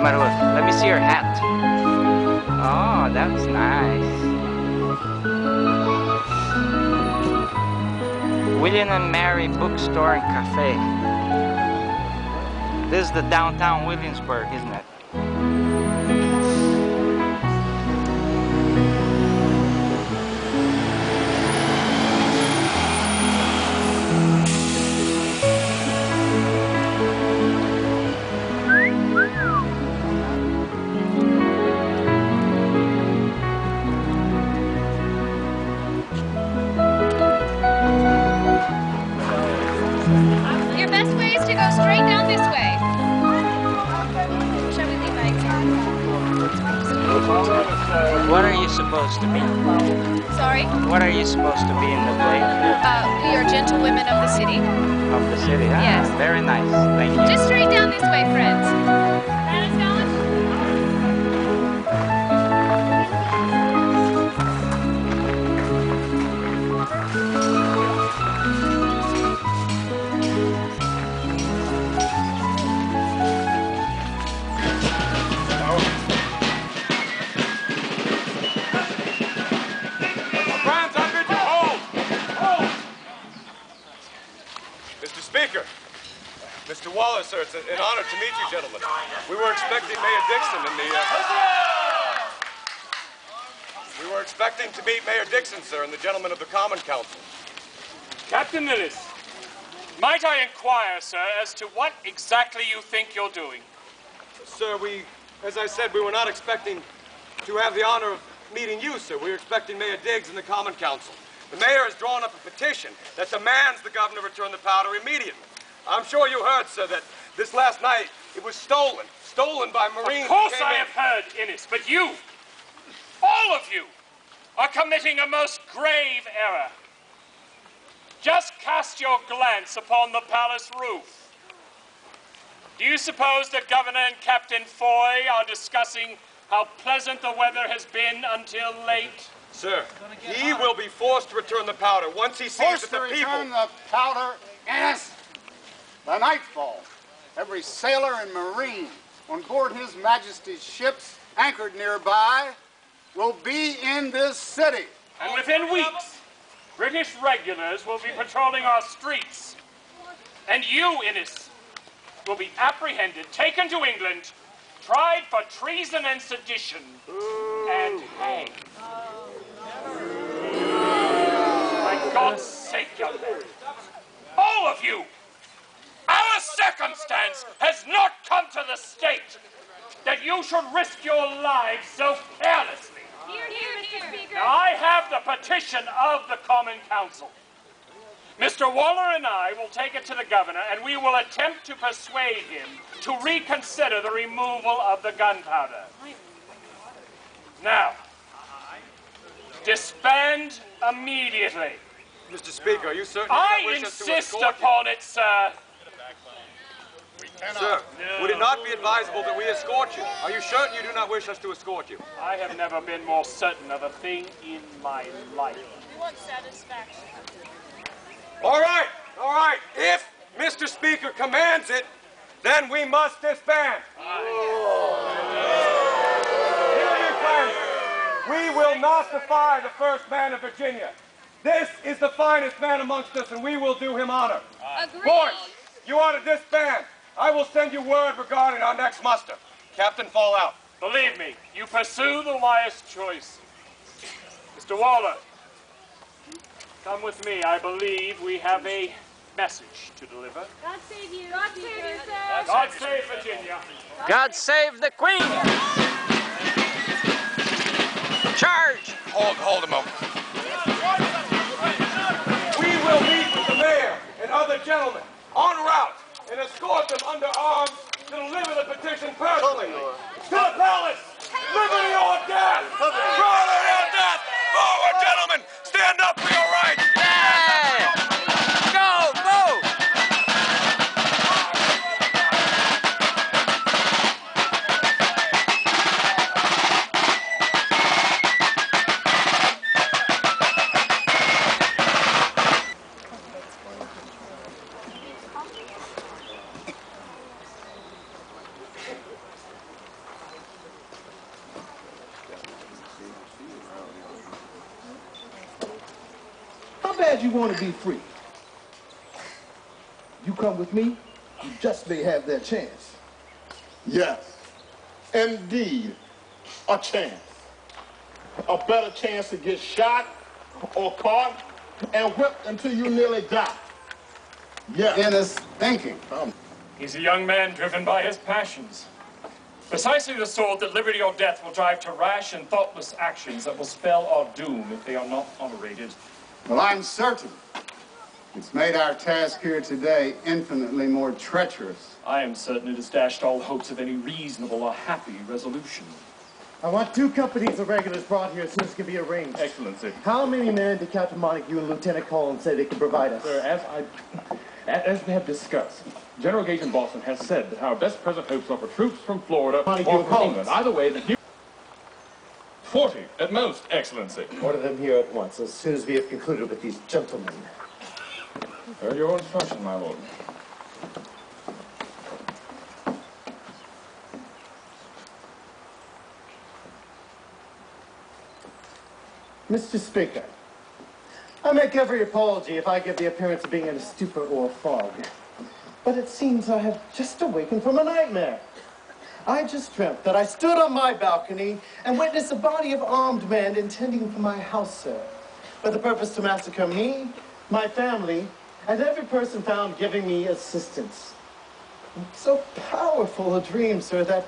Maruth, let me see your hat. Oh, that's nice. William and Mary Bookstore and Cafe. This is the downtown Williamsburg, isn't it? Your best way is to go straight down this way. Shall we leave by example? What are you supposed to be? Sorry? What are you supposed to be in the play? We are gentlewomen of the city. Of the city, huh? Yes. Very nice, thank you. Just straight down this way, friends. Mr. Wallace, sir, it's an honor to meet you, gentlemen. We were expecting Mayor Dixon in the... We were expecting to meet Mayor Dixon, sir, and the gentlemen of the Common Council. Captain Lillis, might I inquire, sir, as to what exactly you think you're doing? Sir, as I said, we were not expecting to have the honor of meeting you, sir. We were expecting Mayor Diggs and the Common Council. The mayor has drawn up a petition that demands the governor return the powder immediately. I'm sure you heard, sir, that this last night it was stolen by Marines. Of course I have heard, Innes, but you, all of you, are committing a most grave error. Just cast your glance upon the palace roof. Do you suppose that Governor and Captain Foy are discussing how pleasant the weather has been until late? Sir, he will be forced to return the powder once he sees that the people... Forced to return the powder, Innes? By nightfall, every sailor and marine on board His Majesty's ships anchored nearby will be in this city. And within weeks, British regulars will be patrolling our streets. And you, Innes, will be apprehended, taken to England, tried for treason and sedition, and hanged. For God's sake, young man, all of you, our circumstance has not come to the state that you should risk your lives so carelessly. Here, Mr. Speaker. Now, I have the petition of the Common Council. Mr. Waller and I will take it to the governor, and we will attempt to persuade him to reconsider the removal of the gunpowder. Now, disband immediately. Mr. Speaker, are you certain I you wish us to insist escort upon it, sir. Sir, would it not be advisable that we escort you? Are you certain you do not wish us to escort you? I have never been more certain of a thing in my life. We want satisfaction. All right. If Mr. Speaker commands it, then we must disband. Hear me, friends. We will not defy the first man of Virginia. This is the finest man amongst us, and we will do him honor. Agreed. Boys, you ought to disband. I will send you word regarding our next muster. Captain, fall out. Believe me, you pursue the wise choice. Mr. Waller, come with me. I believe we have a message to deliver. God save you. God save you, sir. God save Virginia. God save the Queen! Charge! Hold a moment. We will meet with the mayor and other gentlemen en route and escort them under arms to deliver the petition personally. To the palace! Liberty or death! Liberty or death! Forward, gentlemen! Stand up for your rights! Yeah! Go, move! bad you want to be free. You come with me, you just may have that chance. Yes, indeed, a chance. A better chance to get shot or caught and whipped until you nearly die. Yes. Ennis thinking. He's a young man driven by his passions. Precisely the sort that liberty or death will drive to rash and thoughtless actions that will spell our doom if they are not moderated. Well, I'm certain it's made our task here today infinitely more treacherous. I am certain it has dashed all hopes of any reasonable or happy resolution. I want 2 companies of regulars brought here as soon as can be arranged. Excellency. How many men did Captain Montague and Lieutenant Collins say they could provide us? Sir, as we have discussed, General Gage in Boston has said that our best present hopes are for troops from Florida or from England. Either way, the 40 at most, Excellency. Order them here at once, as soon as we have concluded with these gentlemen. Your instruction, my lord. Mr. Speaker, I make every apology if I give the appearance of being in a stupor or a fog. But it seems I have just awakened from a nightmare. I just dreamt that I stood on my balcony and witnessed a body of armed men intending for my house, sir, with the purpose to massacre me, my family, and every person found giving me assistance. So powerful a dream, sir, that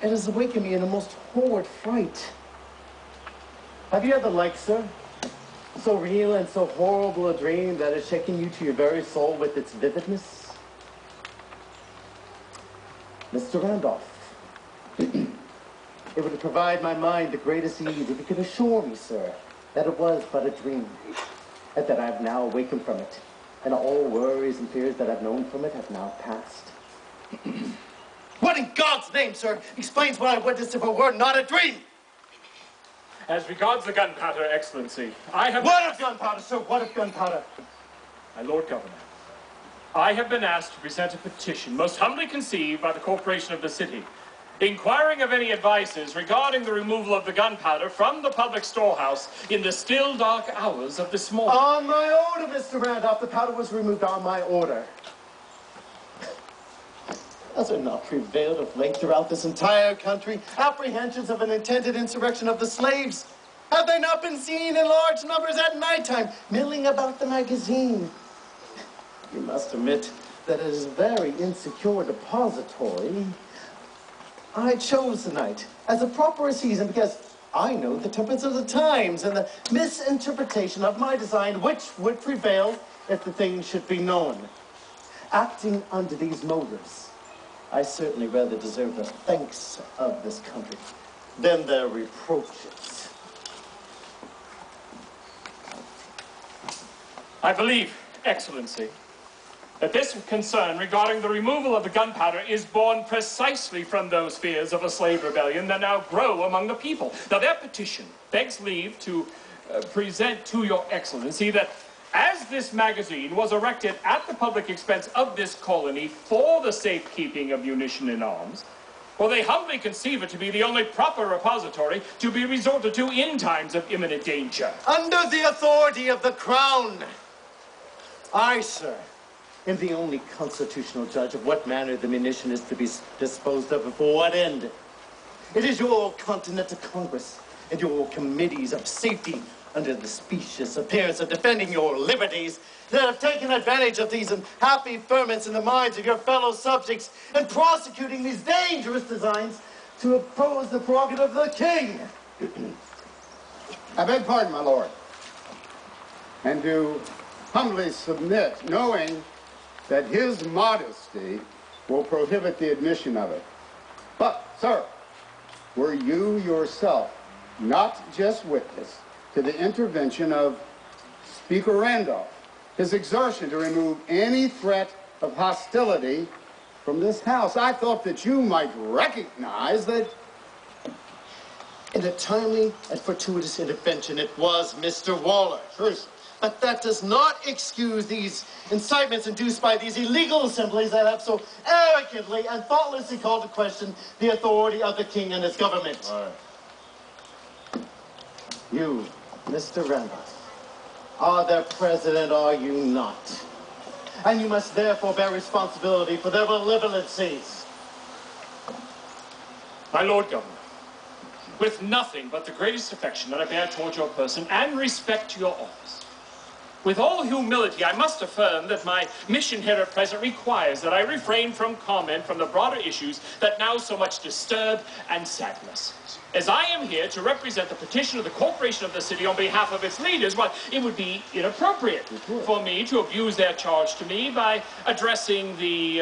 it has awakened me in a most horrid fright. Have you had the like, sir? So real and so horrible a dream that has shaken you to your very soul with its vividness? Mr. Randolph, it would provide my mind the greatest ease if you could assure me, sir, that it was but a dream, and that I have now awakened from it, and all worries and fears that I've known from it have now passed. What in God's name, sir, explains what I witnessed if it were not a dream? As regards the gunpowder, Excellency, I have... What of gunpowder, sir? What of gunpowder? My Lord Governor, I have been asked to present a petition, most humbly conceived by the corporation of the city, inquiring of any advices regarding the removal of the gunpowder from the public storehouse in the still dark hours of this morning. On my order, Mr. Randolph, the powder was removed on my order. Has there not prevailed of late throughout this entire country apprehensions of an intended insurrection of the slaves? Have they not been seen in large numbers at nighttime, milling about the magazine? You must admit that it is a very insecure depository. I chose the night as a proper season because I know the tempers of the times and the misinterpretation of my design which would prevail if the thing should be known. Acting under these motives, I certainly rather deserve the thanks of this country than their reproaches. I believe, Excellency, that this concern regarding the removal of the gunpowder is born precisely from those fears of a slave rebellion that now grow among the people. Now, their petition begs leave to present to your Excellency that as this magazine was erected at the public expense of this colony for the safekeeping of munition and arms, well, they humbly conceive it to be the only proper repository to be resorted to in times of imminent danger. Under the authority of the Crown, I, sir, am the only constitutional judge of what manner the munition is to be disposed of and for what end. It is your Continental Congress and your committees of safety under the specious appearance of defending your liberties that have taken advantage of these unhappy ferments in the minds of your fellow subjects and prosecuting these dangerous designs to oppose the prerogative of the king. I beg pardon, my lord, and do humbly submit, knowing that his modesty will prohibit the admission of it. But, sir, were you yourself not just witness to the intervention of Speaker Randolph, his exertion to remove any threat of hostility from this house? I thought that you might recognize that... In a timely and fortuitous intervention, it was Mr. Waller. But that does not excuse these incitements induced by these illegal assemblies that have so arrogantly and thoughtlessly called to question the authority of the king and his government. All right. You, Mr. Randolph, are their president, are you not? And you must therefore bear responsibility for their malevolencies. My Lord Governor, with nothing but the greatest affection that I bear towards your person and respect to your office, with all humility, I must affirm that my mission here at present requires that I refrain from comment from the broader issues that now so much disturb and sadden us. As I am here to represent the petition of the corporation of the city on behalf of its leaders, well, it would be inappropriate for me to abuse their charge to me by addressing the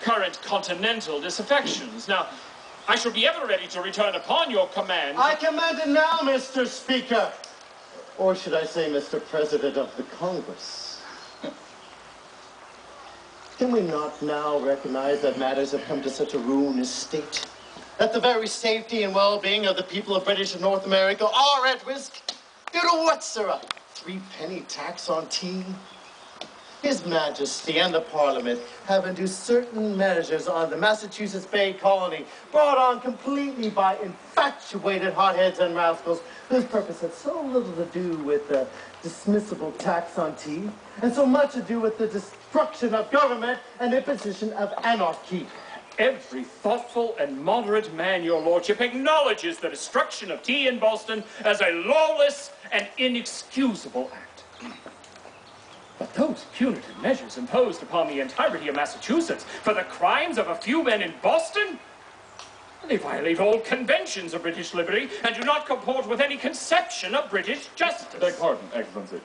current continental disaffections. Now, I shall be ever ready to return upon your command. I command it now, Mr. Speaker. Or should I say, Mr. President of the Congress? Can we not now recognize that matters have come to such a ruinous state? That the very safety and well-being of the people of British North America are at risk? Due to what, sir? A 3-penny tax on tea? His Majesty and the Parliament have induced certain measures on the Massachusetts Bay Colony, brought on completely by infatuated hotheads and rascals whose purpose had so little to do with the dismissible tax on tea, and so much to do with the destruction of government and imposition of anarchy. Every thoughtful and moderate man, your lordship, acknowledges the destruction of tea in Boston as a lawless and inexcusable act. But those punitive measures imposed upon the entirety of Massachusetts for the crimes of a few men in Boston, they violate all conventions of British liberty and do not comport with any conception of British justice. Beg pardon, Excellency.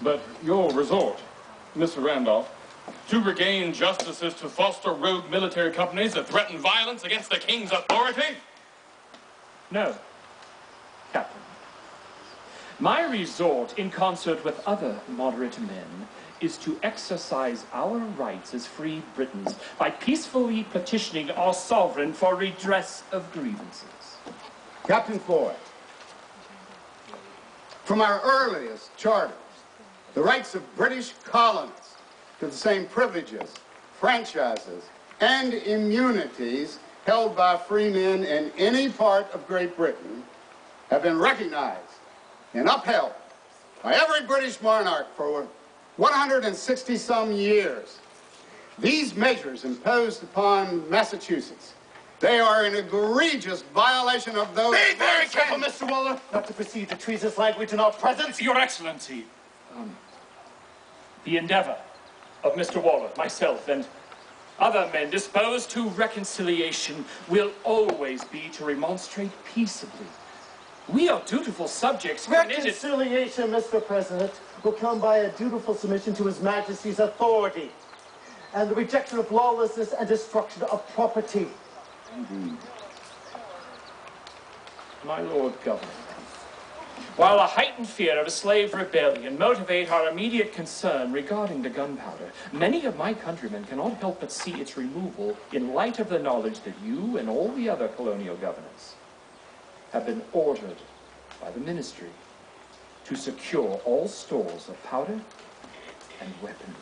But your resort, Mr. Randolph, to regain justice is to foster rogue military companies that threaten violence against the king's authority? No, Captain. My resort, in concert with other moderate men, is to exercise our rights as free Britons by peacefully petitioning our sovereign for redress of grievances. Captain Floyd, from our earliest charters, the rights of British colonists to the same privileges, franchises, and immunities held by free men in any part of Great Britain have been recognized and upheld by every British monarch for 160-some years. These measures imposed upon Massachusetts, they are an egregious violation of those... Be very careful, Mr. Waller, not to proceed to treasonous language in our presence. Your Excellency, the endeavor of Mr. Waller, myself, and other men disposed to reconciliation will always be to remonstrate peaceably. We are dutiful subjects committed... Reconciliation, Mr. President, will come by a dutiful submission to His Majesty's authority and the rejection of lawlessness and destruction of property. Indeed. My Lord Governor, while a heightened fear of a slave rebellion motivate our immediate concern regarding the gunpowder, many of my countrymen cannot help but see its removal in light of the knowledge that you and all the other colonial governors have been ordered by the ministry to secure all stores of powder and weaponry.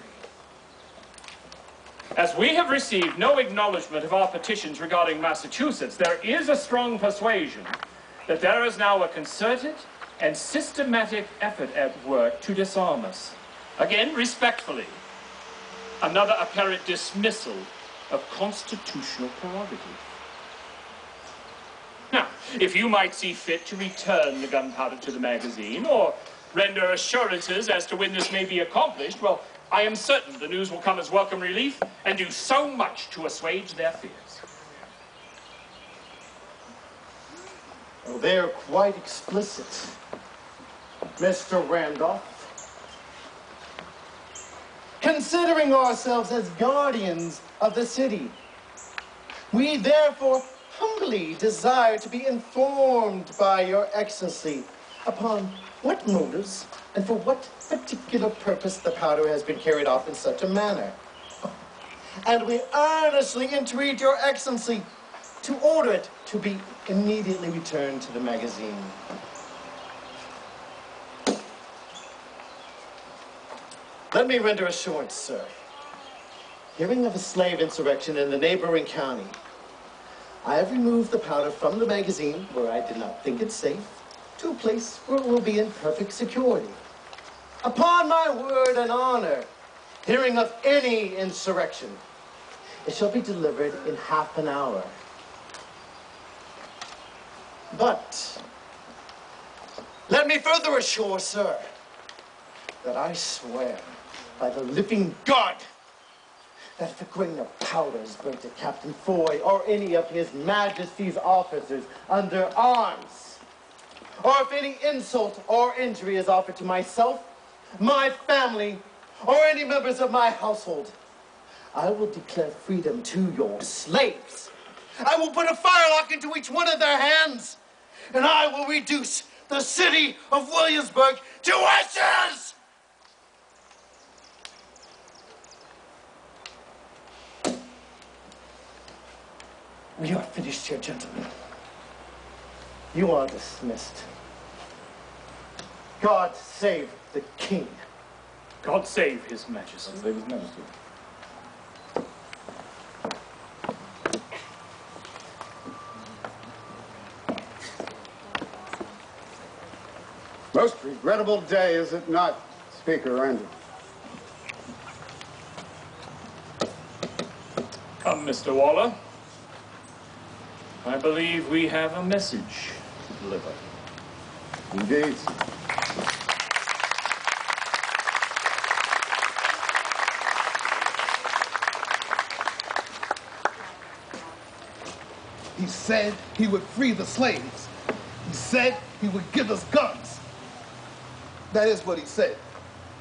As we have received no acknowledgement of our petitions regarding Massachusetts, there is a strong persuasion that there is now a concerted and systematic effort at work to disarm us. Again, respectfully, another apparent dismissal of constitutional prerogative. Now, if you might see fit to return the gunpowder to the magazine, or render assurances as to when this may be accomplished, well, I am certain the news will come as welcome relief and do so much to assuage their fears. Well, they're quite explicit, Mr. Randolph. Considering ourselves as guardians of the city, we therefore humbly desire to be informed by Your Excellency upon what motives and for what particular purpose the powder has been carried off in such a manner. And we earnestly entreat Your Excellency to order it to be immediately returned to the magazine. Let me render assurance, sir. Hearing of a slave insurrection in the neighboring county, I have removed the powder from the magazine where I did not think it safe, to a place where it will be in perfect security. Upon my word and honor, hearing of any insurrection, it shall be delivered in half an hour. But let me further assure, sir, that I swear by the living God that if a grain of powder is burnt to Captain Foy or any of His Majesty's officers under arms, or if any insult or injury is offered to myself, my family, or any members of my household, I will declare freedom to your slaves. I will put a firelock into each one of their hands, and I will reduce the city of Williamsburg to ashes! We are finished here, gentlemen. You are dismissed. God save the king. God save His Majesty. Save His Majesty. Most regrettable day, is it not, Speaker Randall? Come, Mr. Waller. I believe we have a message to deliver. Indeed. He said he would free the slaves. He said he would give us guns. That is what he said,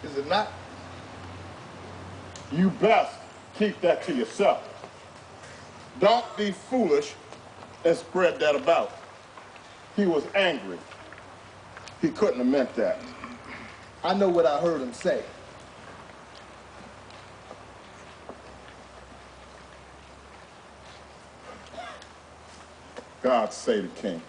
is it not? You best keep that to yourself. Don't be foolish and spread that about. He was angry. He couldn't have meant that. I know what I heard him say. God save the king.